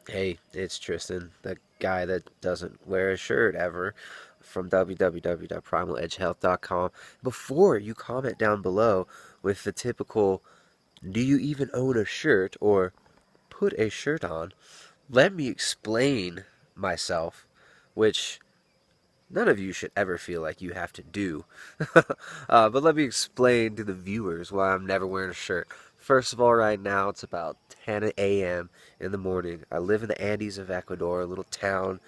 Hey, it's Tristan, the guy that doesn't wear a shirt ever from www.primaledgehealth.com. Before you comment down below with the typical, do you even own a shirt or put a shirt on, let me explain myself, which none of you should ever feel like you have to do. But let me explain to the viewers why I'm never wearing a shirt. First of all, right now it's about 10 a.m. in the morning. I live in the Andes of Ecuador, a little town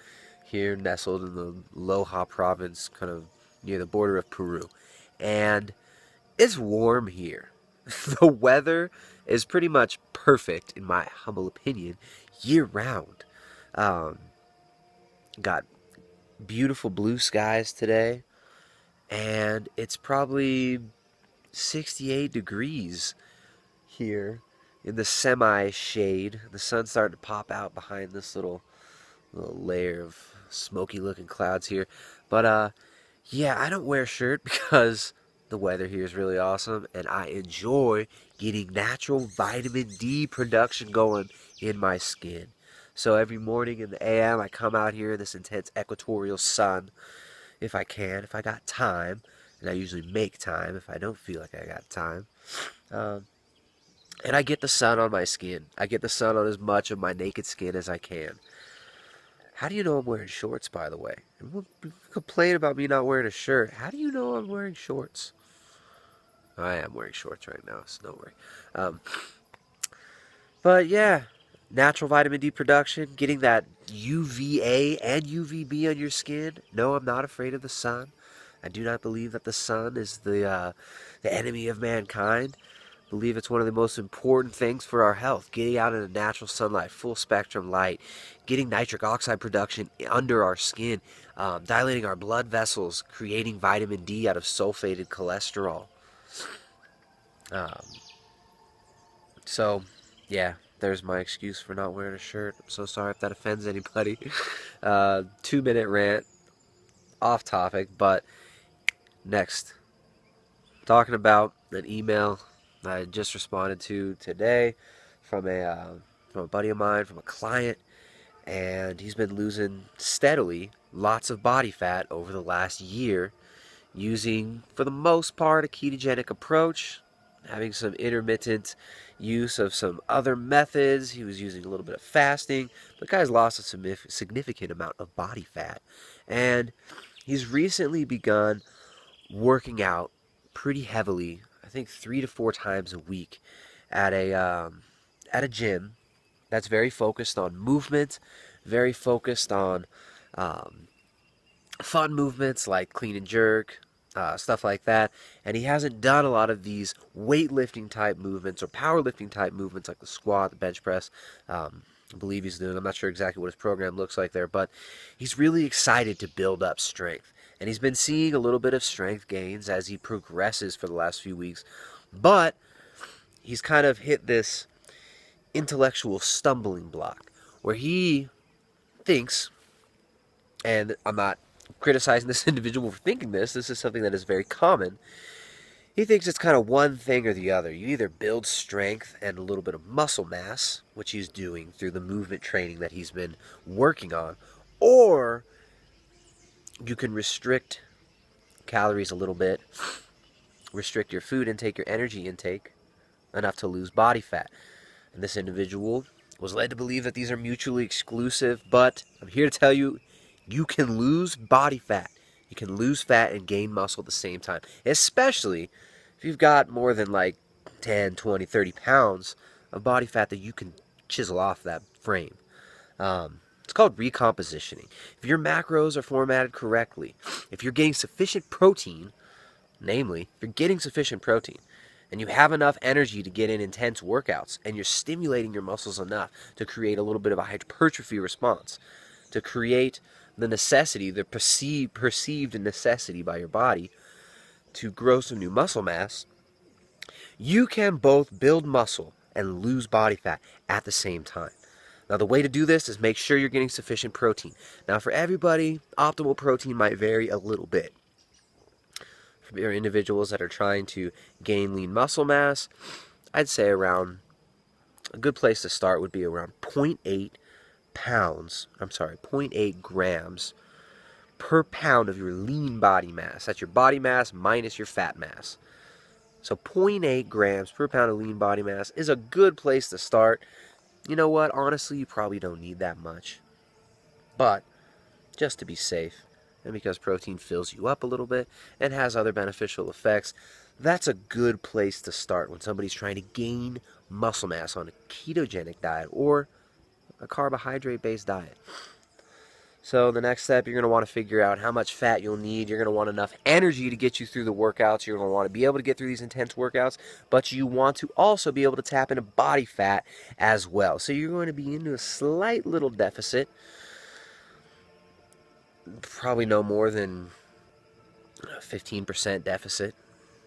here nestled in the Loja province, kind of near the border of Peru. And it's warm here. The weather is pretty much perfect, in my humble opinion, year round. Um, got beautiful blue skies today, and it's probably 68 degrees here in the semi shade. The sun's starting to pop out behind this little layer of smoky looking clouds here. But yeah, I don't wear a shirt because the weather here is really awesome and I enjoy getting natural vitamin D production going in my skin. So every morning in the AM, I come out here in this intense equatorial sun if I can, if I got time, and I usually make time if I don't feel like I got time. Um, and I get the sun on my skin. I get the sun on as much of my naked skin as I can. How do you know I'm wearing shorts, by the way? Everyone complain about me not wearing a shirt. How do you know I'm wearing shorts? I am wearing shorts right now, so don't worry. Um, but yeah, natural vitamin D production, getting that UVA and UVB on your skin. No, I'm not afraid of the sun. I do not believe that the sun is the enemy of mankind. I believe it's one of the most important things for our health. Getting out in the natural sunlight, full spectrum light, getting nitric oxide production under our skin, dilating our blood vessels, creating vitamin D out of sulfated cholesterol. Um, so, yeah, there's my excuse for not wearing a shirt. I'm so sorry if that offends anybody. 2 minute rant, off topic, but next. Talking about an email I just responded to today from a buddy of mine, from a client, and he's been losing steadily lots of body fat over the last year using, for the most part, a ketogenic approach, having some intermittent use of some other methods. He was using a little bit of fasting, but the guy's lost a significant amount of body fat. And he's recently begun working out pretty heavily, I think 3 to 4 times a week at a gym that's very focused on movement, very focused on um, fun movements like clean and jerk, stuff like that. And he hasn't done a lot of these weightlifting type movements or powerlifting type movements like the squat, the bench press. I believe he's doing. I'm not sure exactly what his program looks like there, but he's really excited to build up strength. And he's been seeing a little bit of strength gains as he progresses for the last few weeks. But he's kind of hit this intellectual stumbling block where he thinks, and I'm not criticizing this individual for thinking this is something that is very common. He thinks it's kind of one thing or the other. You either build strength and a little bit of muscle mass, which he's doing through the movement training that he's been working on, or you can restrict calories a little bit, restrict your food intake, your energy intake, enough to lose body fat. And this individual was led to believe that these are mutually exclusive, but I'm here to tell you, you can lose body fat. You can lose fat and gain muscle at the same time, especially if you've got more than like 10, 20, 30 pounds of body fat that you can chisel off that frame. It's called recompositioning. If your macros are formatted correctly, if you're getting sufficient protein, namely, if you're getting sufficient protein, and you have enough energy to get in intense workouts, and you're stimulating your muscles enough to create a little bit of a hypertrophy response, to create the necessity, the perceived necessity by your body to grow some new muscle mass, you can both build muscle and lose body fat at the same time. Now, the way to do this is make sure you're getting sufficient protein. Now, for everybody, optimal protein might vary a little bit. For individuals that are trying to gain lean muscle mass, I'd say around a good place to start would be around 0.8 pounds, I'm sorry, 0.8 grams per pound of your lean body mass. That's your body mass minus your fat mass. So 0.8 grams per pound of lean body mass is a good place to start. You know what? Honestly, you probably don't need that much. But just to be safe, and because protein fills you up a little bit and has other beneficial effects, that's a good place to start when somebody's trying to gain muscle mass on a ketogenic diet or a carbohydrate-based diet. So the next step, you're going to want to figure out how much fat you'll need. You're going to want enough energy to get you through the workouts. You're going to want to be able to get through these intense workouts, but you want to also be able to tap into body fat as well. So you're going to be into a slight little deficit, probably no more than 15% deficit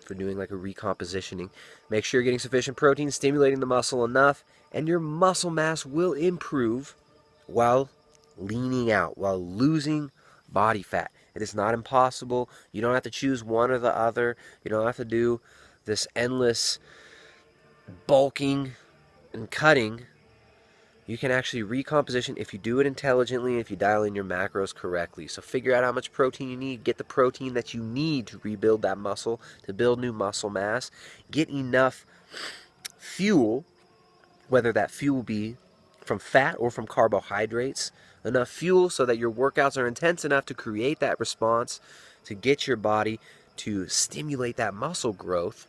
for doing like a recompositioning. Make sure you're getting sufficient protein, stimulating the muscle enough, and your muscle mass will improve while leaning out, while losing body fat. It is not impossible. You don't have to choose one or the other. You don't have to do this endless bulking and cutting. You can actually recomposition if you do it intelligently, if you dial in your macros correctly. So figure out how much protein you need. Get the protein that you need to rebuild that muscle, to build new muscle mass. Get enough fuel, whether that fuel be from fat or from carbohydrates. Enough fuel so that your workouts are intense enough to create that response, to get your body to stimulate that muscle growth.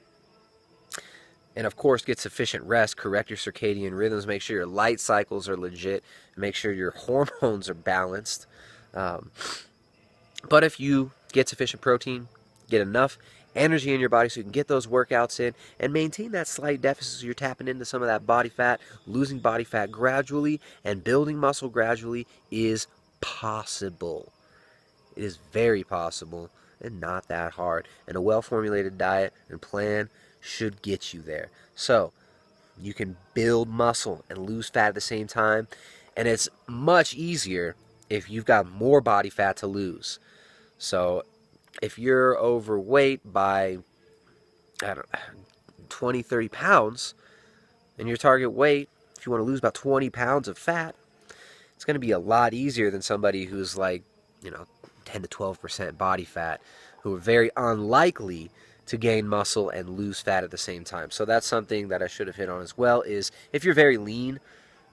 And of course, get sufficient rest, correct your circadian rhythms, make sure your light cycles are legit, make sure your hormones are balanced. But if you get sufficient protein, get enough energy in your body so you can get those workouts in and maintain that slight deficit so you're tapping into some of that body fat, losing body fat gradually and building muscle gradually is possible. It is very possible and not that hard. And a well-formulated diet and plan should get you there. So you can build muscle and lose fat at the same time, and it's much easier if you've got more body fat to lose. So if you're overweight by, 20, 30 pounds, and your target weight, if you want to lose about 20 pounds of fat, it's going to be a lot easier than somebody who's like, 10 to 12% body fat, who are very unlikely to gain muscle and lose fat at the same time. So that's something that I should have hit on as well, is if you're very lean,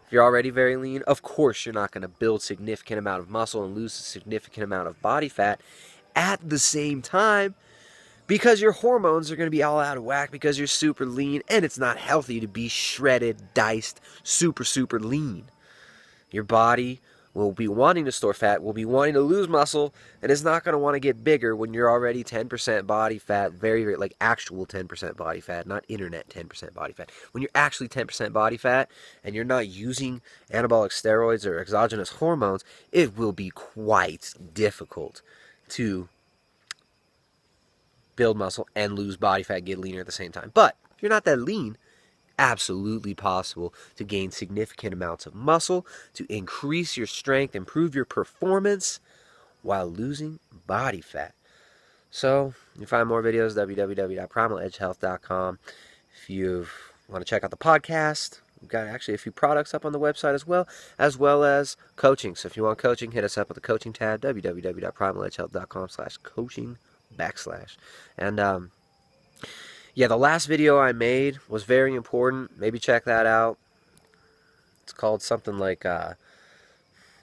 if you're already very lean, of course you're not going to build significant amount of muscle and lose a significant amount of body fat at the same time, because your hormones are going to be all out of whack because you're super lean, and it's not healthy to be shredded, diced, super lean. Your body will be wanting to store fat, will be wanting to lose muscle, and is not going to want to get bigger when you're already 10% body fat, very, like actual 10% body fat, not internet 10% body fat. When you're actually 10% body fat and you're not using anabolic steroids or exogenous hormones, it will be quite difficult to build muscle and lose body fat, get leaner at the same time. But if you're not that lean, absolutely possible to gain significant amounts of muscle, to increase your strength, improve your performance while losing body fat. So you can find more videos, www.primaledgehealth.com. If you want to check out the podcast, we've got actually a few products up on the website as well as coaching. So if you want coaching, hit us up at the coaching tab, www.primaledgehealth.com/coaching/. And yeah, the last video I made was very important. Maybe check that out. It's called something like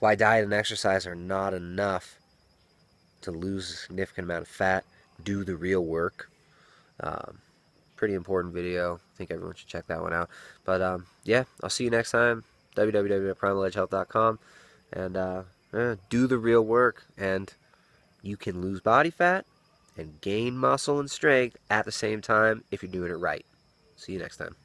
why diet and exercise are not enough to lose a significant amount of fat. Do the real work. Pretty important video. I think everyone should check that one out. But yeah, I'll see you next time. www.primaledgehealth.com. And do the real work. And you can lose body fat and gain muscle and strength at the same time if you're doing it right. See you next time.